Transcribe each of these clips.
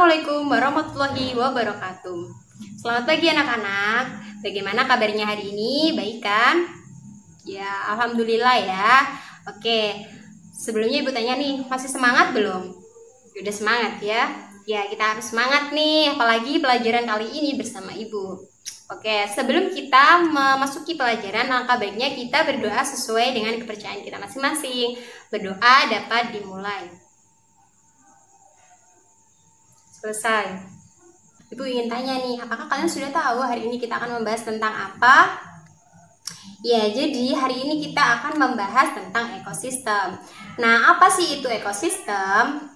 Assalamualaikum warahmatullahi wabarakatuh. Selamat pagi anak-anak. Bagaimana kabarnya hari ini? Baik kan? Ya, alhamdulillah ya. Oke, sebelumnya Ibu tanya nih, masih semangat belum? Udah semangat ya? Ya, kita harus semangat nih, apalagi pelajaran kali ini bersama Ibu. Oke, sebelum kita memasuki pelajaran, langkah baiknya kita berdoa sesuai dengan kepercayaan kita masing-masing. Berdoa dapat dimulai. Selesai. Ibu ingin tanya nih, apakah kalian sudah tahu hari ini kita akan membahas tentang apa? Ya, jadi hari ini kita akan membahas tentang ekosistem. Nah, apa sih itu ekosistem?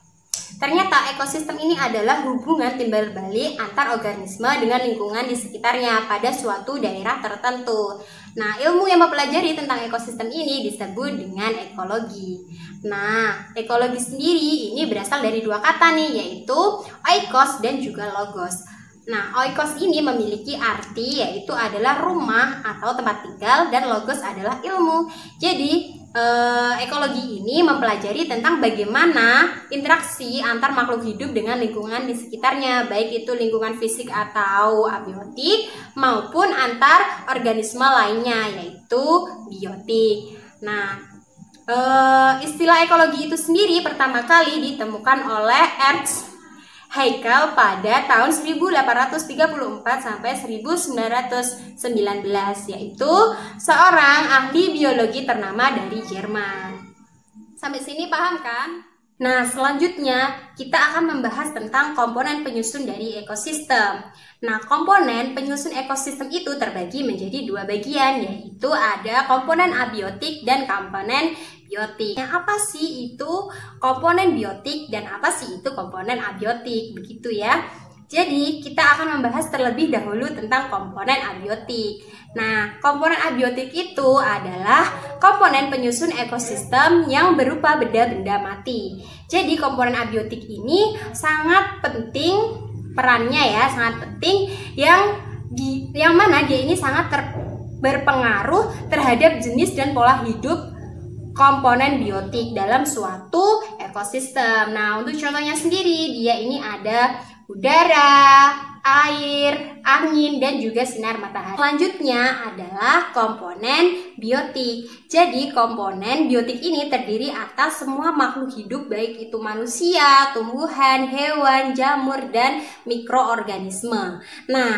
Ternyata ekosistem ini adalah hubungan timbal balik antar organisme dengan lingkungan di sekitarnya pada suatu daerah tertentu. Nah, ilmu yang mempelajari tentang ekosistem ini disebut dengan ekologi. Nah, ekologi sendiri ini berasal dari dua kata nih, yaitu oikos dan juga logos. Nah, oikos ini memiliki arti yaitu adalah rumah atau tempat tinggal, dan logos adalah ilmu. Jadi, ekologi ini mempelajari tentang bagaimana interaksi antar makhluk hidup dengan lingkungan di sekitarnya, baik itu lingkungan fisik atau abiotik maupun antar organisme lainnya, yaitu biotik. Nah, istilah ekologi itu sendiri pertama kali ditemukan oleh Ernst Haeckel pada tahun 1834 sampai 1919, yaitu seorang ahli biologi ternama dari Jerman. Sampai sini paham kan? Nah, selanjutnya kita akan membahas tentang komponen penyusun dari ekosistem. Nah, komponen penyusun ekosistem itu terbagi menjadi dua bagian, yaitu ada komponen abiotik dan komponen biotik. Nah, apa sih itu komponen biotik dan apa sih itu komponen abiotik? Begitu ya. Jadi, kita akan membahas terlebih dahulu tentang komponen abiotik. Nah, komponen abiotik itu adalah komponen penyusun ekosistem yang berupa benda-benda mati. Jadi, komponen abiotik ini sangat penting perannya ya, sangat penting yang mana dia ini sangat berpengaruh terhadap jenis dan pola hidup komponen biotik dalam suatu ekosistem. Nah, untuk contohnya sendiri, dia ini ada udara, air, angin, dan juga sinar matahari. Selanjutnya adalah komponen biotik. Jadi komponen biotik ini terdiri atas semua makhluk hidup, baik itu manusia, tumbuhan, hewan, jamur, dan mikroorganisme. Nah,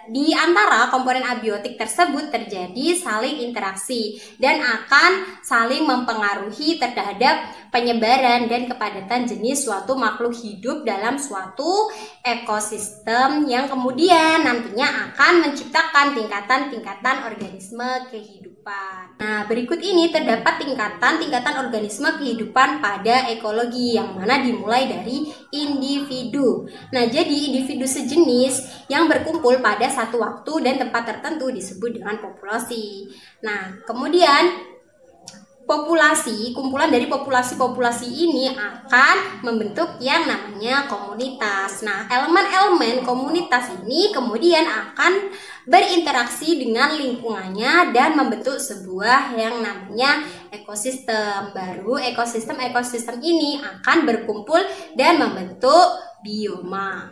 di antara komponen abiotik tersebut terjadi saling interaksi dan akan saling mempengaruhi terhadap penyebaran dan kepadatan jenis suatu makhluk hidup dalam suatu ekosistem yang kemudian nantinya akan menciptakan tingkatan-tingkatan organisme kehidupan. Nah, berikut ini terdapat tingkatan-tingkatan organisme kehidupan pada ekologi yang mana dimulai dari individu. Nah, jadi individu sejenis yang berkumpul pada satu waktu dan tempat tertentu disebut dengan populasi. Nah, kemudian populasi, kumpulan dari populasi-populasi ini akan membentuk yang namanya komunitas. Nah, elemen-elemen komunitas ini kemudian akan berinteraksi dengan lingkungannya dan membentuk sebuah yang namanya ekosistem. Baru ekosistem ini akan berkumpul dan membentuk bioma.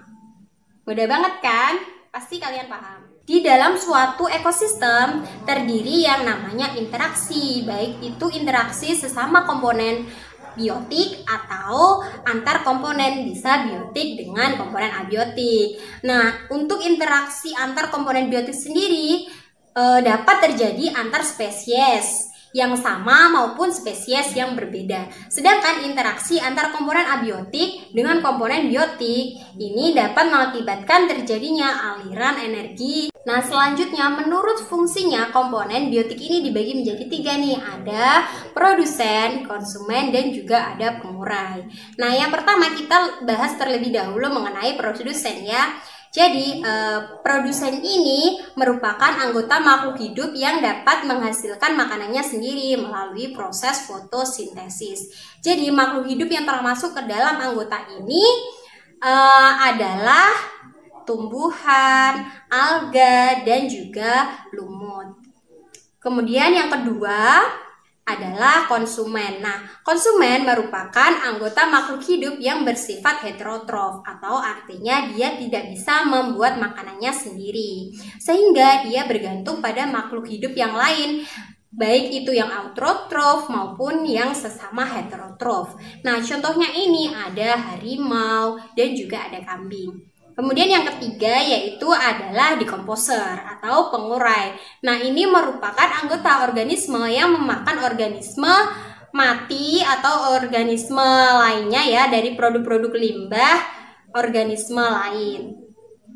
Mudah banget kan? Pasti kalian paham. Di dalam suatu ekosistem terdiri yang namanya interaksi, baik itu interaksi sesama komponen biotik atau antar komponen, bisa biotik dengan komponen abiotik. Nah, untuk interaksi antar komponen biotik sendiri dapat terjadi antar spesies yang sama maupun spesies yang berbeda. Sedangkan interaksi antar komponen abiotik dengan komponen biotik ini dapat mengakibatkan terjadinya aliran energi. Nah, selanjutnya menurut fungsinya komponen biotik ini dibagi menjadi tiga nih. Ada produsen, konsumen, dan juga ada pengurai. Nah, yang pertama kita bahas terlebih dahulu mengenai produsen ya. Jadi, produsen ini merupakan anggota makhluk hidup yang dapat menghasilkan makanannya sendiri melalui proses fotosintesis. Jadi, makhluk hidup yang termasuk ke dalam anggota ini adalah tumbuhan, alga, dan juga lumut. Kemudian yang kedua, adalah konsumen. Nah, konsumen merupakan anggota makhluk hidup yang bersifat heterotrof, atau artinya dia tidak bisa membuat makanannya sendiri, sehingga dia bergantung pada makhluk hidup yang lain, baik itu yang autotrof maupun yang sesama heterotrof. Nah, contohnya ini ada harimau dan juga ada kambing. Kemudian yang ketiga yaitu adalah decomposer atau pengurai. Nah, ini merupakan anggota organisme yang memakan organisme mati atau organisme lainnya ya, dari produk-produk limbah organisme lain.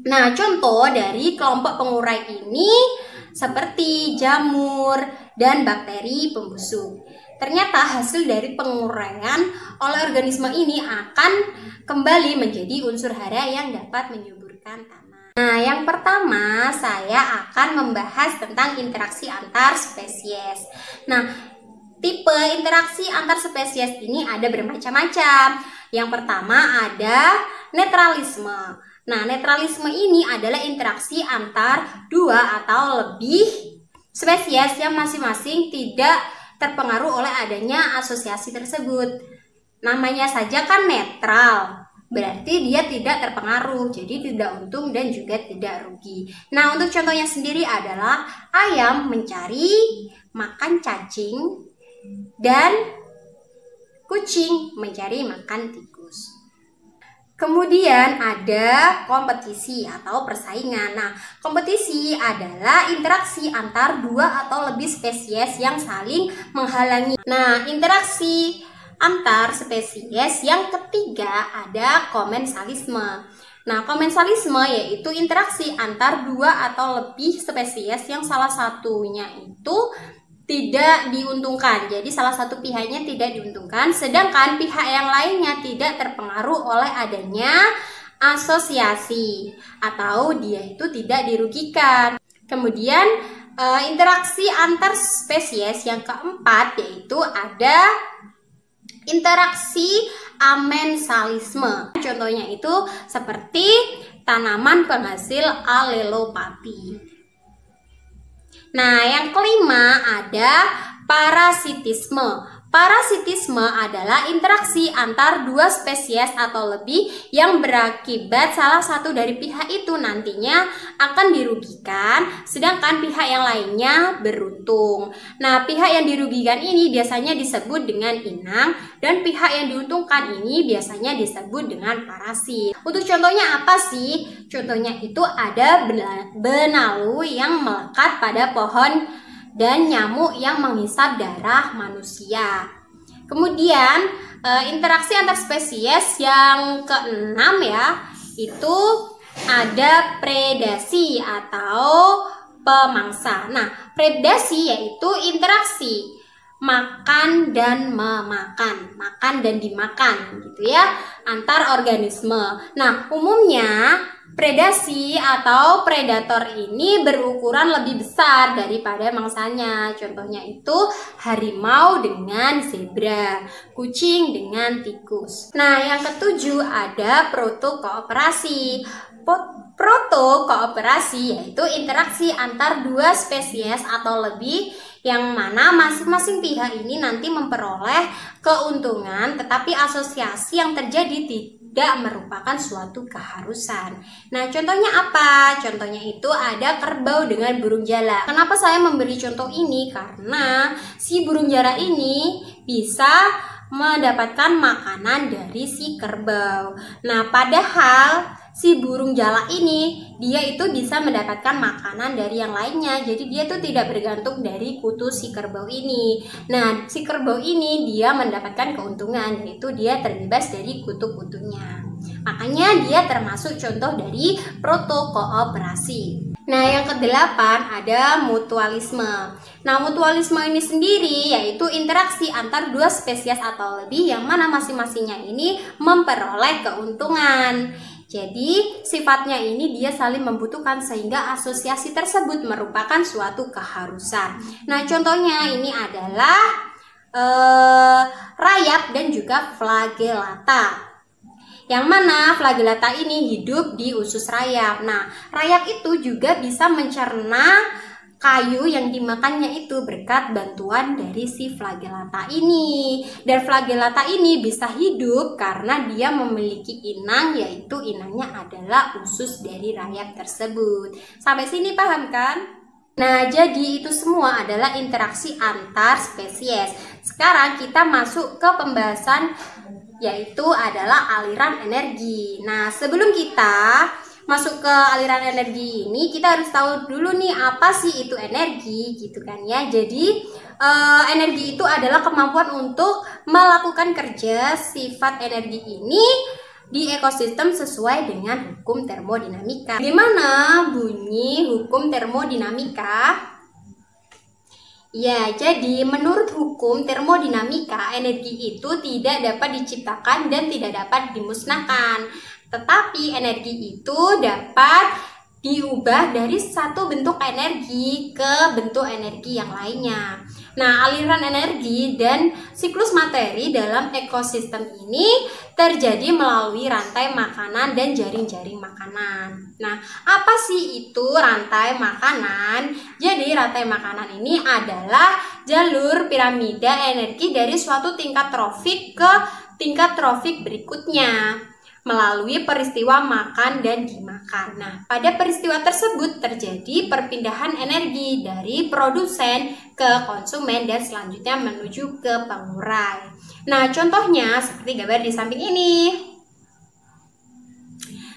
Nah, contoh dari kelompok pengurai ini seperti jamur dan bakteri pembusuk. Ternyata hasil dari penguraian oleh organisme ini akan kembali menjadi unsur hara yang dapat menyuburkan tanah. Nah, yang pertama saya akan membahas tentang interaksi antar spesies. Nah, tipe interaksi antar spesies ini ada bermacam-macam. Yang pertama ada netralisme. Nah, netralisme ini adalah interaksi antar dua atau lebih spesies yang masing-masing tidak terpengaruh oleh adanya asosiasi tersebut. Namanya saja kan netral, berarti dia tidak terpengaruh, jadi tidak untung dan juga tidak rugi. Nah, untuk contohnya sendiri adalah ayam mencari makan cacing dan kucing mencari makan tikus. Kemudian ada kompetisi atau persaingan. Nah, kompetisi adalah interaksi antar dua atau lebih spesies yang saling menghalangi. Nah, interaksi antar spesies yang ketiga ada komensalisme. Nah, komensalisme yaitu interaksi antar dua atau lebih spesies yang salah satunya itu tidak diuntungkan. Jadi salah satu pihaknya tidak diuntungkan, sedangkan pihak yang lainnya tidak terpengaruh oleh adanya asosiasi atau dia itu tidak dirugikan. Kemudian interaksi antar spesies yang keempat yaitu ada interaksi amensalisme. Contohnya itu seperti tanaman penghasil alelopati. Nah, yang kelima ada parasitisme. Parasitisme adalah interaksi antar dua spesies atau lebih yang berakibat salah satu dari pihak itu nantinya akan dirugikan, sedangkan pihak yang lainnya beruntung. Nah, pihak yang dirugikan ini biasanya disebut dengan inang, dan pihak yang diuntungkan ini biasanya disebut dengan parasit. Untuk contohnya apa sih? Contohnya itu ada benalu yang melekat pada pohon dan nyamuk yang menghisap darah manusia. Kemudian interaksi antar spesies yang keenam ya, itu ada predasi atau pemangsa. Nah, predasi yaitu interaksi makan dan memakan, makan dan dimakan gitu ya, antar organisme. Nah, umumnya predasi atau predator ini berukuran lebih besar daripada mangsanya. Contohnya itu harimau dengan zebra, kucing dengan tikus. Nah, yang ketujuh ada protokooperasi. Protokooperasi yaitu interaksi antar dua spesies atau lebih yang mana masing-masing pihak ini nanti memperoleh keuntungan, tetapi asosiasi yang terjadi tidak merupakan suatu keharusan. Nah, contohnya apa? Contohnya itu ada kerbau dengan burung jala. Kenapa saya memberi contoh ini? Karena si burung jala ini bisa mendapatkan makanan dari si kerbau. Nah, padahal si burung jala ini dia itu bisa mendapatkan makanan dari yang lainnya. Jadi dia tuh tidak bergantung dari kutu si kerbau ini. Nah, si kerbau ini dia mendapatkan keuntungan, yaitu dia terbebas dari kutu-kutunya. Makanya dia termasuk contoh dari protokooperasi. Nah, yang kedelapan ada mutualisme. Nah, mutualisme ini sendiri yaitu interaksi antar dua spesies atau lebih yang mana masing-masingnya ini memperoleh keuntungan. Jadi, sifatnya ini dia saling membutuhkan sehingga asosiasi tersebut merupakan suatu keharusan. Nah, contohnya ini adalah rayap dan juga flagellata. Yang mana flagellata ini hidup di usus rayap. Nah, rayap itu juga bisa mencerna kayu yang dimakannya itu berkat bantuan dari si flagellata ini. Dan flagellata ini bisa hidup karena dia memiliki inang, yaitu inangnya adalah usus dari rayap tersebut. Sampai sini paham kan? Nah, jadi itu semua adalah interaksi antar spesies. Sekarang kita masuk ke pembahasan, yaitu adalah aliran energi. Nah, sebelum kita masuk ke aliran energi ini, kita harus tahu dulu nih apa sih itu energi, gitu kan ya. Jadi energi itu adalah kemampuan untuk melakukan kerja. Sifat energi ini di ekosistem sesuai dengan hukum termodinamika. Gimana bunyi hukum termodinamika? Ya, jadi menurut hukum termodinamika, energi itu tidak dapat diciptakan dan tidak dapat dimusnahkan. Tetapi energi itu dapat diubah dari satu bentuk energi ke bentuk energi yang lainnya. Nah, aliran energi dan siklus materi dalam ekosistem ini terjadi melalui rantai makanan dan jaring-jaring makanan. Nah, apa sih itu rantai makanan? Jadi, rantai makanan ini adalah jalur piramida energi dari suatu tingkat trofik ke tingkat trofik berikutnya melalui peristiwa makan dan dimakan. Nah, pada peristiwa tersebut terjadi perpindahan energi dari produsen ke konsumen dan selanjutnya menuju ke pengurai. Nah, contohnya seperti gambar di samping ini.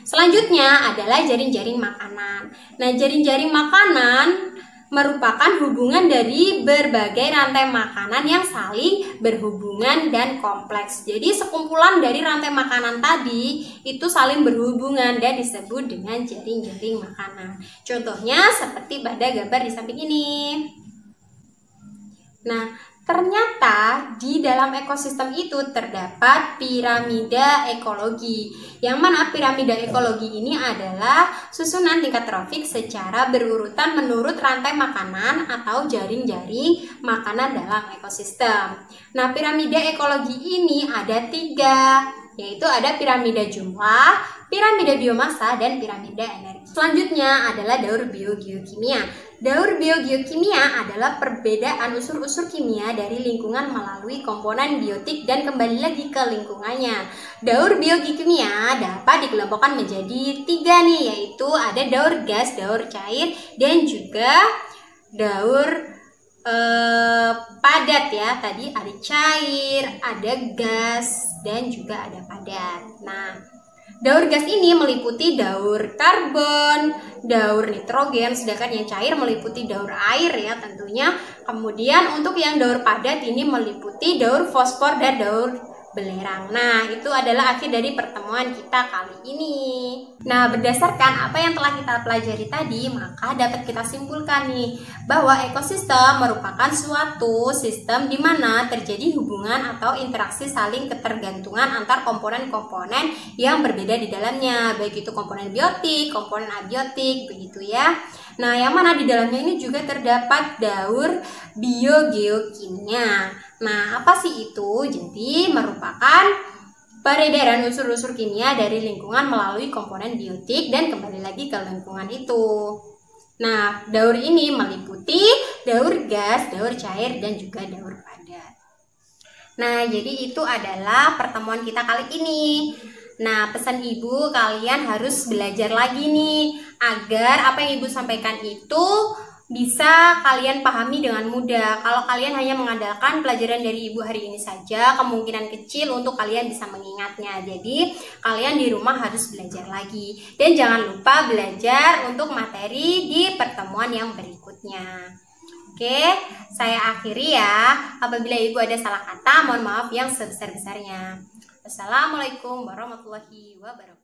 Selanjutnya adalah jaring-jaring makanan. Nah, jaring-jaring makanan merupakan hubungan dari berbagai rantai makanan yang saling berhubungan dan kompleks. Jadi sekumpulan dari rantai makanan tadi itu saling berhubungan dan disebut dengan jaring-jaring makanan. Contohnya seperti pada gambar di samping ini. Nah, ternyata di dalam ekosistem itu terdapat piramida ekologi. Yang mana piramida ekologi ini adalah susunan tingkat trofik secara berurutan menurut rantai makanan atau jaring-jaring makanan dalam ekosistem. Nah, piramida ekologi ini ada 3, yaitu ada piramida jumlah, piramida biomassa, dan piramida energi. Selanjutnya adalah daur biogeokimia. Daur biogeokimia adalah perbedaan unsur-unsur kimia dari lingkungan melalui komponen biotik dan kembali lagi ke lingkungannya. Daur biogeokimia dapat dikelompokkan menjadi 3 nih, yaitu ada daur gas, daur cair, dan juga daur padat ya. Tadi ada cair, ada gas, dan juga ada padat. Nah, daur gas ini meliputi daur karbon, daur nitrogen, sedangkan yang cair meliputi daur air ya tentunya. Kemudian untuk yang daur padat ini meliputi daur fosfor dan daur belerang. Nah, itu adalah akhir dari pertemuan kita kali ini. Nah, berdasarkan apa yang telah kita pelajari tadi, maka dapat kita simpulkan nih bahwa ekosistem merupakan suatu sistem di mana terjadi hubungan atau interaksi saling ketergantungan antar komponen-komponen yang berbeda di dalamnya, baik itu komponen biotik, komponen abiotik, begitu ya. Nah, yang mana di dalamnya ini juga terdapat daur biogeokimia. Nah, apa sih itu? Jadi, merupakan peredaran unsur-unsur kimia dari lingkungan melalui komponen biotik dan kembali lagi ke lingkungan itu. Nah, daur ini meliputi daur gas, daur cair, dan juga daur padat. Nah, jadi itu adalah pertemuan kita kali ini. Nah, pesan ibu, kalian harus belajar lagi nih agar apa yang ibu sampaikan itu bisa kalian pahami dengan mudah. Kalau kalian hanya mengandalkan pelajaran dari ibu hari ini saja, kemungkinan kecil untuk kalian bisa mengingatnya. Jadi kalian di rumah harus belajar lagi. Dan jangan lupa belajar untuk materi di pertemuan yang berikutnya. Oke, saya akhiri ya. Apabila ibu ada salah kata, mohon maaf yang sebesar-besarnya. Wassalamualaikum warahmatullahi wabarakatuh.